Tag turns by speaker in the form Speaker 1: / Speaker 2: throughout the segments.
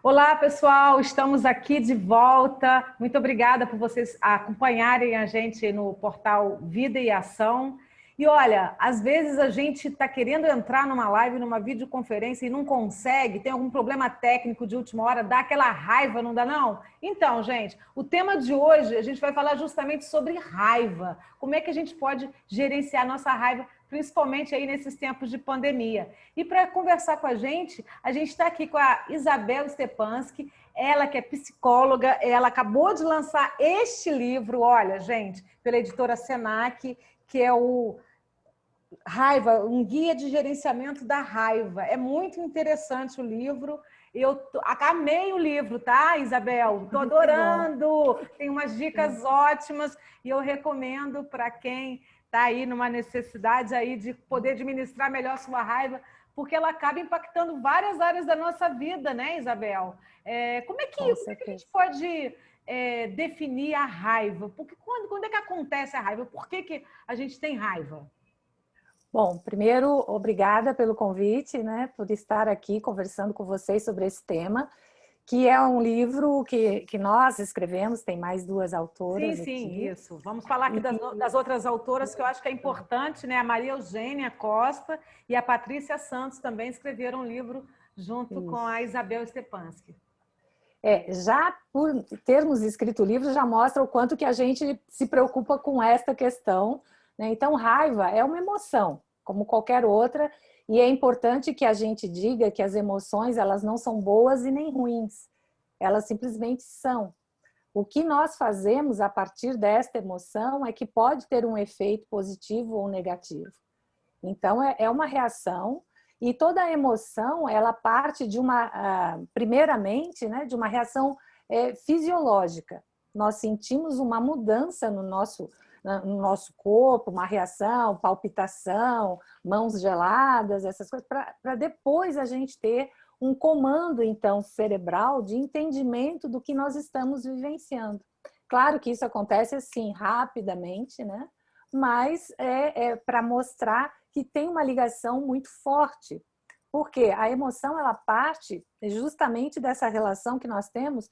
Speaker 1: Olá, pessoal, estamos aqui de volta. Muito obrigada por vocês acompanharem a gente no portal Vida e Ação. E olha, às vezes a gente está querendo entrar numa live, numa videoconferência e não consegue, tem algum problema técnico de última hora, dá aquela raiva, não dá não? Então, gente, o tema de hoje a gente vai falar justamente sobre raiva. Como é que a gente pode gerenciar nossa raiva, principalmente aí nesses tempos de pandemia. E para conversar com a gente está aqui com a Isabel Stepanski, ela que é psicóloga, ela acabou de lançar este livro, olha, gente, pela editora Senac, que é o Raiva, um guia de gerenciamento da raiva. É muito interessante o livro. Amei o livro, tá, Isabel? Estou adorando. Tem umas dicas ótimas e eu recomendo para quem está aí numa necessidade aí de poder administrar melhor sua raiva, porque ela acaba impactando várias áreas da nossa vida, né, Isabel? Como é que a gente pode definir a raiva? Porque quando é que acontece a raiva? Por que a gente tem raiva?
Speaker 2: Bom, primeiro, obrigada pelo convite, né, por estar aqui conversando com vocês sobre esse tema, que é um livro que nós escrevemos, tem mais duas autoras
Speaker 1: sim,
Speaker 2: aqui.
Speaker 1: Isso. Vamos falar aqui das outras autoras que eu acho que é importante, né? A Maria Eugênia Costa e a Patrícia Santos também escreveram um livro junto com a Isabel Stepanski.
Speaker 2: Já por termos escrito o livro, já mostra o quanto que a gente se preocupa com esta questão, né? Então, raiva é uma emoção, como qualquer outra, e é importante que a gente diga que as emoções, elas não são boas e nem ruins, elas simplesmente são. O que nós fazemos a partir desta emoção é que pode ter um efeito positivo ou negativo. Então, é uma reação, e toda emoção, ela parte de primeiramente, né, de uma reação fisiológica. Nós sentimos uma mudança no nosso corpo, uma reação, palpitação, mãos geladas, essas coisas, para depois a gente ter um comando, então, cerebral de entendimento do que nós estamos vivenciando. Claro que isso acontece assim, rapidamente, né? Mas é para mostrar que tem uma ligação muito forte, porque a emoção ela parte justamente dessa relação que nós temos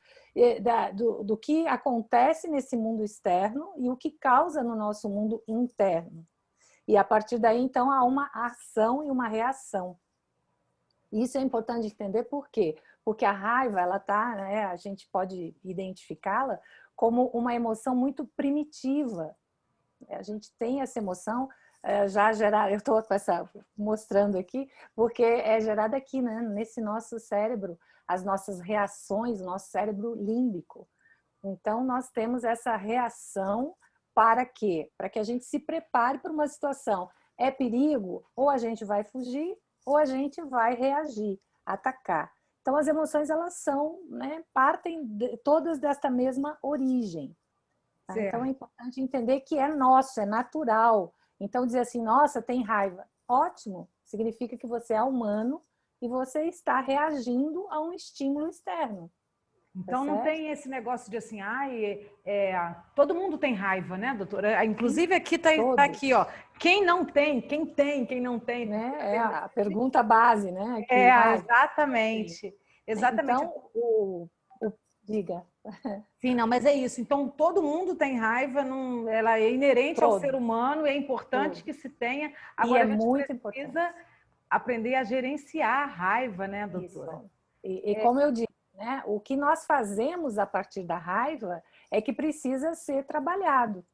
Speaker 2: do que acontece nesse mundo externo e o que causa no nosso mundo interno. E a partir daí, então, há uma ação e uma reação. Isso é importante entender por quê? Porque a raiva, ela tá, né, a gente pode identificá-la como uma emoção muito primitiva. A gente tem essa emoção já gerada, eu estou mostrando aqui, porque é gerada aqui, né, nesse nosso cérebro, as nossas reações, nosso cérebro límbico. Então, nós temos essa reação para quê? Para que a gente se prepare para uma situação. É perigo, ou a gente vai fugir, ou a gente vai reagir, atacar. Então, as emoções, elas são, né, partem todas desta mesma origem. Tá? Então, é importante entender que é nosso, é natural. Então, dizer assim, nossa, tem raiva. Ótimo, significa que você é humano e você está reagindo a um estímulo externo.
Speaker 1: Então, não tem esse negócio de assim, todo mundo tem raiva, né, doutora? Inclusive, aqui tá aqui, ó. Quem não tem? Quem não tem?
Speaker 2: Né? É a pergunta base, né?
Speaker 1: Exatamente. Exatamente.
Speaker 2: Então, diga.
Speaker 1: Sim, não, mas é isso. Então, todo mundo tem raiva, não, ela é inerente ao ser humano, é importante que se tenha. Agora,
Speaker 2: a gente
Speaker 1: muito precisa aprender a gerenciar a raiva, né, doutora?
Speaker 2: Isso. E como eu disse, né, o que nós fazemos a partir da raiva é que precisa ser trabalhado.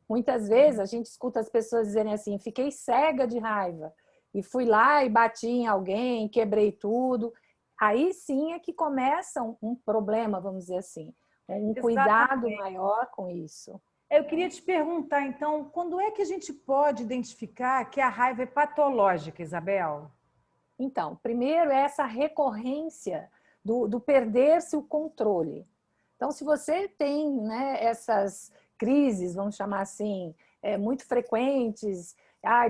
Speaker 2: Muitas vezes a gente escuta as pessoas dizerem assim, fiquei cega de raiva, e fui lá e bati em alguém, quebrei tudo. Aí sim é que começa um problema, vamos dizer assim, um cuidado maior com isso.
Speaker 1: Eu queria te perguntar, então, quando é que a gente pode identificar que a raiva é patológica, Isabel?
Speaker 2: Então, primeiro é essa recorrência do perder-se o controle. Então, se você tem, né, essas crises, vamos chamar assim, muito frequentes,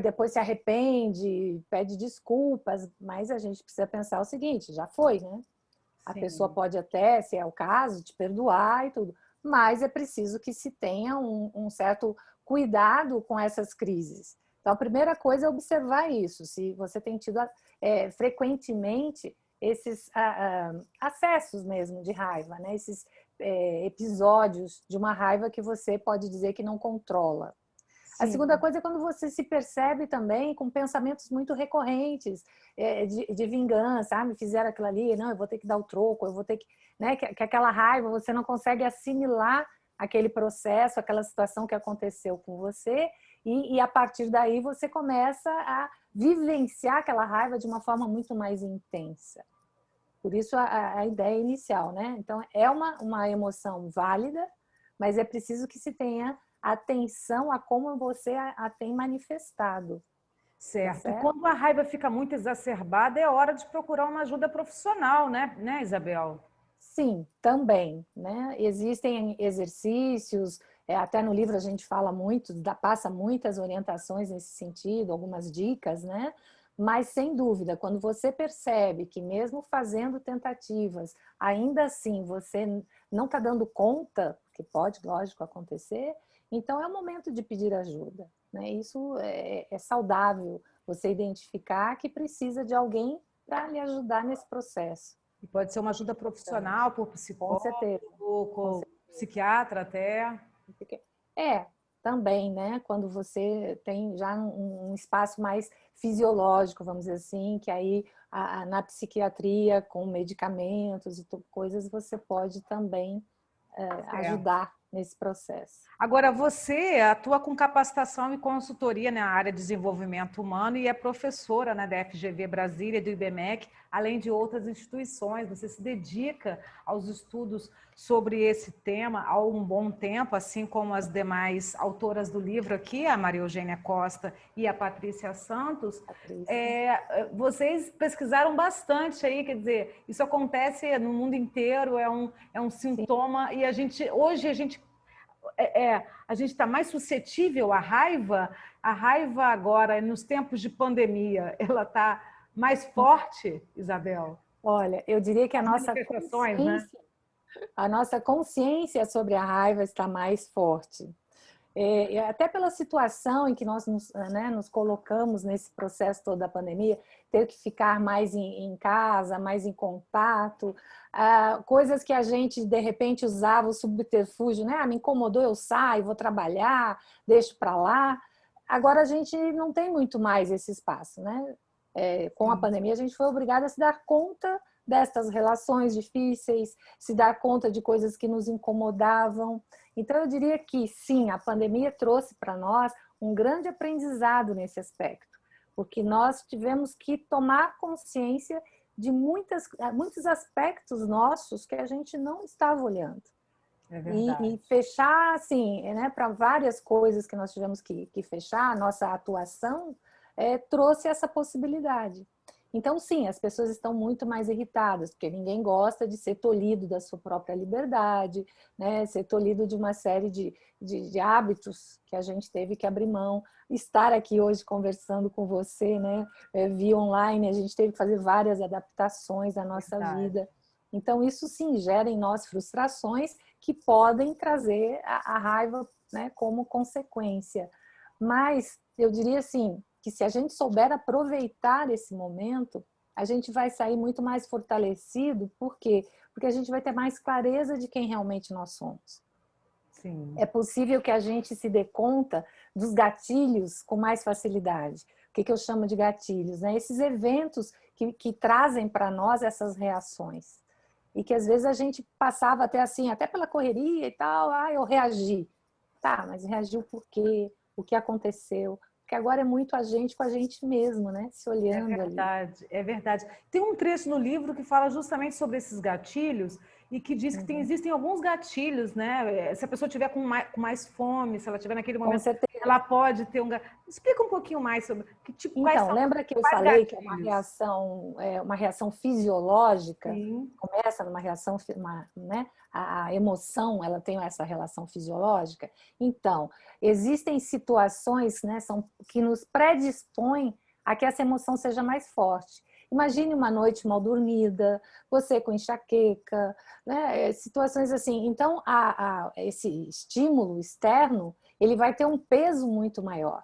Speaker 2: depois se arrepende, pede desculpas, mas a gente precisa pensar o seguinte, já foi, né? A pessoa pode até, se é o caso, te perdoar e tudo, mas é preciso que se tenha um certo cuidado com essas crises. Então, a primeira coisa é observar isso. Se você tem tido frequentemente esses acessos mesmo de raiva, né? Esses episódios de uma raiva que você pode dizer que não controla. A segunda
Speaker 1: Sim.
Speaker 2: coisa é quando você se percebe também com pensamentos muito recorrentes de vingança. Ah, me fizeram aquilo ali, não, eu vou ter que dar o troco, eu vou ter que... Né? Que aquela raiva, você não consegue assimilar aquele processo, aquela situação que aconteceu com você e a partir daí você começa a vivenciar aquela raiva de uma forma muito mais intensa. Por isso a ideia inicial, né? Então, é uma emoção válida, mas é preciso que se tenha atenção a como você a tem manifestado. Tá
Speaker 1: Certo. E
Speaker 2: certo?
Speaker 1: quando a raiva fica muito exacerbada, é hora de procurar uma ajuda profissional, né, Isabel?
Speaker 2: Sim, também, né? Existem exercícios, até no livro a gente fala muito, passa muitas orientações nesse sentido, algumas dicas, né? Mas sem dúvida, quando você percebe que mesmo fazendo tentativas, ainda assim você não está dando conta, que pode, lógico, acontecer, então é o momento de pedir ajuda, né? Isso é saudável, você identificar que precisa de alguém para lhe ajudar nesse processo.
Speaker 1: E pode ser uma ajuda profissional, por
Speaker 2: Com
Speaker 1: psicólogo,
Speaker 2: certeza, com
Speaker 1: com
Speaker 2: certeza.
Speaker 1: psiquiatra até.
Speaker 2: É, também, né? Quando você tem já um espaço mais fisiológico, vamos dizer assim, que aí na psiquiatria, com medicamentos e coisas, você pode também
Speaker 1: Certo.
Speaker 2: ajudar nesse processo.
Speaker 1: Agora, você atua com capacitação e consultoria na área de desenvolvimento humano e é professora, né, da FGV Brasília, do IBMEC, além de outras instituições. Você se dedica aos estudos sobre esse tema há um bom tempo, assim como as demais autoras do livro aqui, a Maria Eugênia Costa e a Patrícia Santos.
Speaker 2: Patrícia.
Speaker 1: Vocês pesquisaram bastante aí, quer dizer, isso acontece no mundo inteiro, é um
Speaker 2: Sim.
Speaker 1: sintoma, e hoje a gente está mais suscetível à raiva. A raiva agora, nos tempos de pandemia, ela está mais forte, Isabel?
Speaker 2: Olha, eu diria que
Speaker 1: As manifestações, né?
Speaker 2: a nossa consciência sobre a raiva está mais forte. Até pela situação em que nós nos colocamos nesse processo todo da pandemia, ter que ficar mais em casa, mais em contato, coisas que a gente, de repente, usava o subterfúgio, né? Me incomodou, eu saio, vou trabalhar, deixo para lá. Agora a gente não tem muito mais esse espaço, né? Com a
Speaker 1: Sim.
Speaker 2: pandemia, a gente foi obrigada a se dar conta destas relações difíceis, se dar conta de coisas que nos incomodavam. Então, eu diria que sim, a pandemia trouxe para nós um grande aprendizado nesse aspecto, porque nós tivemos que tomar consciência de muitos aspectos nossos que a gente não estava olhando.
Speaker 1: É
Speaker 2: E
Speaker 1: verdade.
Speaker 2: fechar, assim, né, para várias coisas que nós tivemos que fechar, a nossa atuação trouxe essa possibilidade. Então, sim, as pessoas estão muito mais irritadas, porque ninguém gosta de ser tolhido da sua própria liberdade, né? Ser tolhido de uma série de hábitos que a gente teve que abrir mão. Estar aqui hoje conversando com você, né? Via online, a gente teve que fazer várias adaptações à nossa
Speaker 1: Verdade.
Speaker 2: vida. Então, isso sim gera em nós frustrações que podem trazer a raiva, né, como consequência. Mas eu diria assim, que se a gente souber aproveitar esse momento, a gente vai sair muito mais fortalecido. Por quê? Porque a gente vai ter mais clareza de quem realmente nós somos.
Speaker 1: Sim.
Speaker 2: É possível que a gente se dê conta dos gatilhos com mais facilidade. O que eu chamo de gatilhos? Né? Esses eventos que trazem para nós essas reações. E que às vezes a gente passava até assim, até pela correria e tal, eu reagi. Tá, mas reagiu por quê? O que aconteceu? Porque agora é muito a gente com a gente mesmo, né? Se
Speaker 1: É
Speaker 2: olhando ali.
Speaker 1: verdade, é verdade. Tem um trecho no livro que fala justamente sobre esses gatilhos e que diz que
Speaker 2: Uhum.
Speaker 1: existem alguns gatilhos, né? Se a pessoa tiver com mais fome, se ela tiver naquele
Speaker 2: Com
Speaker 1: momento,
Speaker 2: certeza.
Speaker 1: ela pode ter um gatilho. Explica um pouquinho mais sobre que tipo, quais
Speaker 2: Então,
Speaker 1: são
Speaker 2: lembra que eu
Speaker 1: quais
Speaker 2: falei que é
Speaker 1: gatilhos?
Speaker 2: uma reação fisiológica?
Speaker 1: Sim,
Speaker 2: Começa numa reação, né? A emoção, ela tem essa relação fisiológica. Então, existem situações, né, que nos predispõem a que essa emoção seja mais forte. Imagine uma noite mal dormida, você com enxaqueca, né? Situações assim. Então, esse estímulo externo, ele vai ter um peso muito maior.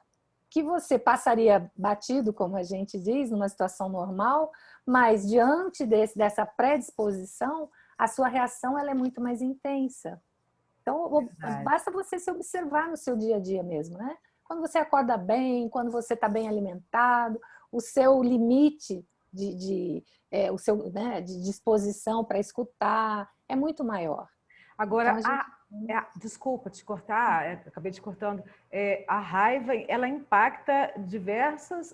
Speaker 2: que você passaria batido, como a gente diz, numa situação normal, mas diante dessa predisposição, a sua reação ela é muito mais intensa. Então, basta você se observar no seu dia a dia mesmo, né? Quando você acorda bem, quando você está bem alimentado, o seu limite o seu, né, de disposição para escutar é muito maior.
Speaker 1: Agora,
Speaker 2: Então,
Speaker 1: desculpa te cortar, acabei te cortando. A raiva, ela impacta diversos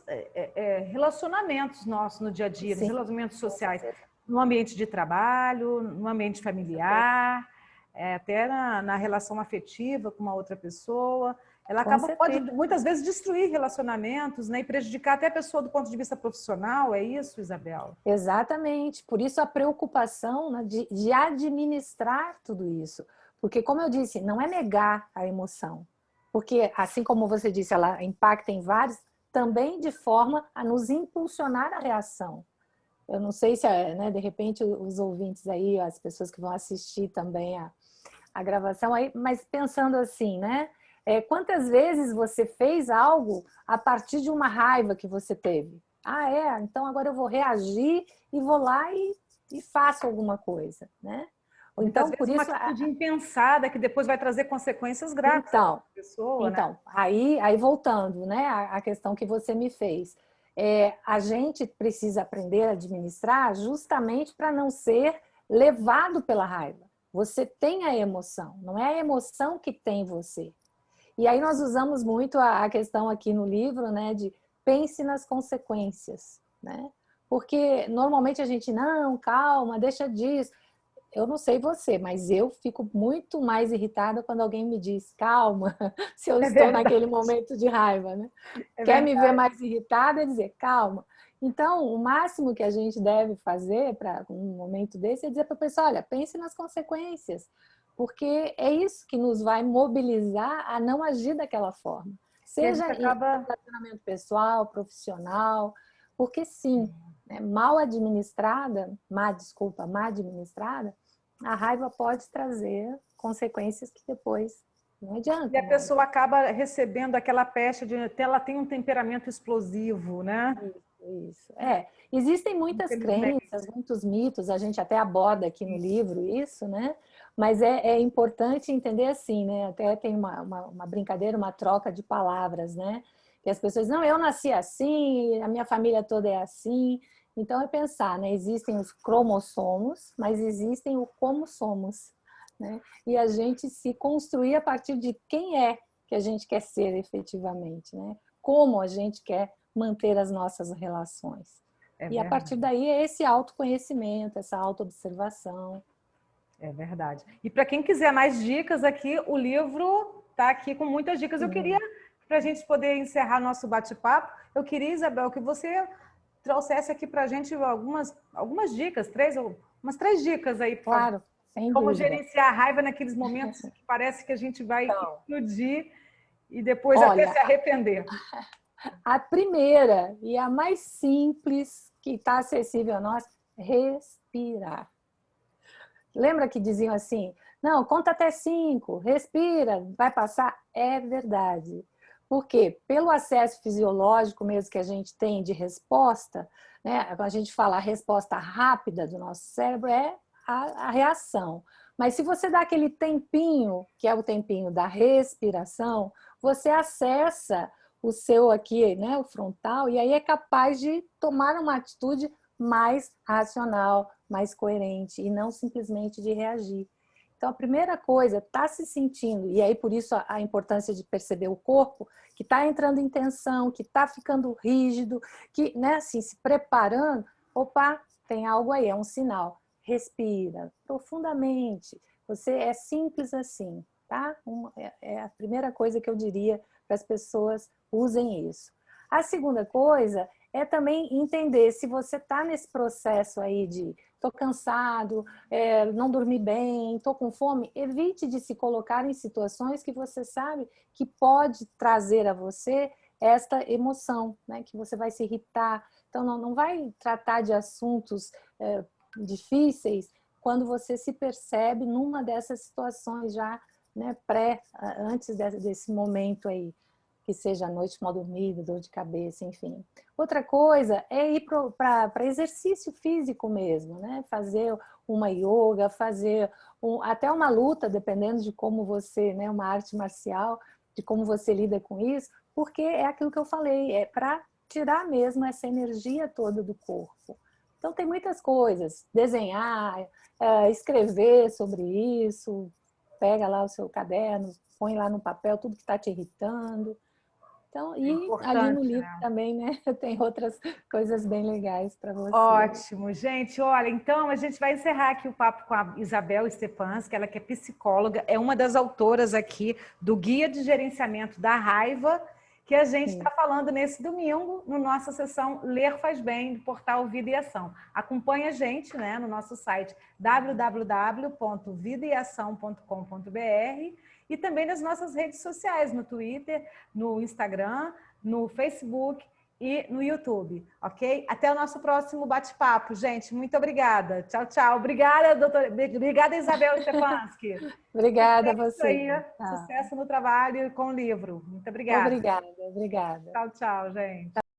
Speaker 1: relacionamentos nossos no dia a dia, nos relacionamentos sociais, no ambiente de trabalho, no ambiente familiar, até na relação afetiva com uma outra pessoa. Ela pode muitas vezes destruir relacionamentos, né, e prejudicar até a pessoa do ponto de vista profissional. É isso, Isabel?
Speaker 2: Exatamente. Por isso a preocupação, né, de administrar tudo isso. Porque, como eu disse, não é negar a emoção. Porque, assim como você disse, ela impacta em vários, também de forma a nos impulsionar a reação. Eu não sei se, né, de repente, os ouvintes aí, as pessoas que vão assistir também a gravação aí, mas pensando assim, né? Quantas vezes você fez algo a partir de uma raiva que você teve? Ah, então agora eu vou reagir e vou lá e faço alguma coisa, né? Ou
Speaker 1: muitas
Speaker 2: então,
Speaker 1: vezes
Speaker 2: por
Speaker 1: uma
Speaker 2: isso...
Speaker 1: atitude impensada que depois vai trazer consequências graves para a pessoa, né?
Speaker 2: Então, aí voltando, né, a questão que você me fez. A gente precisa aprender a administrar justamente para não ser levado pela raiva. Você tem a emoção, não é a emoção que tem você. E aí nós usamos muito a questão aqui no livro, né, de pense nas consequências, né? Porque normalmente a gente, não, calma, deixa disso. Eu não sei você, mas eu fico muito mais irritada quando alguém me diz, calma, se eu estou naquele momento de raiva, né? Quer me ver mais irritada é dizer, calma. Então, o máximo que a gente deve fazer para um momento desse é dizer para a pessoa, olha, pense nas consequências, porque é isso que nos vai mobilizar a não agir daquela forma. Seja em relacionamento pessoal, profissional, porque sim, né, mal administrada, má administrada, a raiva pode trazer consequências que depois não adianta.
Speaker 1: E a pessoa acaba recebendo aquela peste de ela tem um temperamento explosivo, né?
Speaker 2: Isso. Existem muitas crenças, muitos mitos, a gente até aborda aqui no livro isso, né? Mas é importante entender assim, né? Até tem uma brincadeira, uma troca de palavras, né? Que as pessoas, não, eu nasci assim, a minha família toda é assim. Então é pensar, né? Existem os cromossomos, mas existem o como somos, né? E a gente se construir a partir de quem é que a gente quer ser efetivamente, né? Como a gente quer manter as nossas relações. E a partir daí é esse autoconhecimento, essa autoobservação.
Speaker 1: É verdade. E para quem quiser mais dicas aqui, o livro está aqui com muitas dicas. Eu queria, para a gente poder encerrar nosso bate-papo, eu queria, Isabel, que você trouxesse aqui para a gente algumas dicas, umas três dicas aí, por favor.
Speaker 2: Claro, sem
Speaker 1: Como
Speaker 2: dúvida.
Speaker 1: gerenciar a raiva naqueles momentos que parece que a gente vai explodir e depois até se arrepender.
Speaker 2: A primeira e a mais simples que está acessível a nós, respirar. Lembra que diziam assim, não, conta até 5, respira, vai passar? É verdade. Por quê? Pelo acesso fisiológico mesmo que a gente tem de resposta, né? A gente fala a resposta rápida do nosso cérebro é a reação. Mas se você dá aquele tempinho, que é o tempinho da respiração, você acessa o seu aqui, né, o frontal, e aí é capaz de tomar uma atitude mais racional, mais coerente, e não simplesmente de reagir. Então, a primeira coisa, tá se sentindo, e aí por isso a importância de perceber o corpo, que está entrando em tensão, que está ficando rígido, que, né, assim, se preparando, opa, tem algo aí, é um sinal. Respira profundamente. Você é simples assim, tá? É a primeira coisa que eu diria para as pessoas, usem isso. A segunda coisa é também entender se você está nesse processo aí de estou cansado, não dormi bem, estou com fome, evite de se colocar em situações que você sabe que pode trazer a você esta emoção, né? Que você vai se irritar. Então, não vai tratar de assuntos difíceis quando você se percebe numa dessas situações já, né, antes desse momento aí. que seja noite mal dormida, dor de cabeça, enfim. Outra coisa é ir para exercício físico mesmo, né? Fazer uma yoga, fazer até uma luta, dependendo de como você, né? Uma arte marcial, de como você lida com isso, porque é aquilo que eu falei, é para tirar mesmo essa energia toda do corpo. Então tem muitas coisas, desenhar, escrever sobre isso, pega lá o seu caderno, põe lá no papel tudo que está te irritando. Então,
Speaker 1: É
Speaker 2: e ali no
Speaker 1: importante,
Speaker 2: livro
Speaker 1: né?
Speaker 2: também, né, tem outras coisas bem legais para você.
Speaker 1: Ótimo, gente. Olha, então a gente vai encerrar aqui o papo com a Isabel Stefanski, ela que é psicóloga, é uma das autoras aqui do Guia de Gerenciamento da Raiva, que a gente está falando nesse domingo, na nossa sessão Ler Faz Bem, do portal Vida e Ação. Acompanhe a gente, né, no nosso site www.vidaeação.com.br e também nas nossas redes sociais, no Twitter, no Instagram, no Facebook e no YouTube, ok? Até o nosso próximo bate-papo, gente. Muito obrigada. Tchau, tchau. Obrigada, doutora. Obrigada, Isabel Stefanski.
Speaker 2: Obrigada a
Speaker 1: Sucesso
Speaker 2: você.
Speaker 1: aí,
Speaker 2: Tá.
Speaker 1: sucesso no trabalho com o livro. Muito obrigada.
Speaker 2: Obrigada, obrigada.
Speaker 1: Tchau, tchau, gente.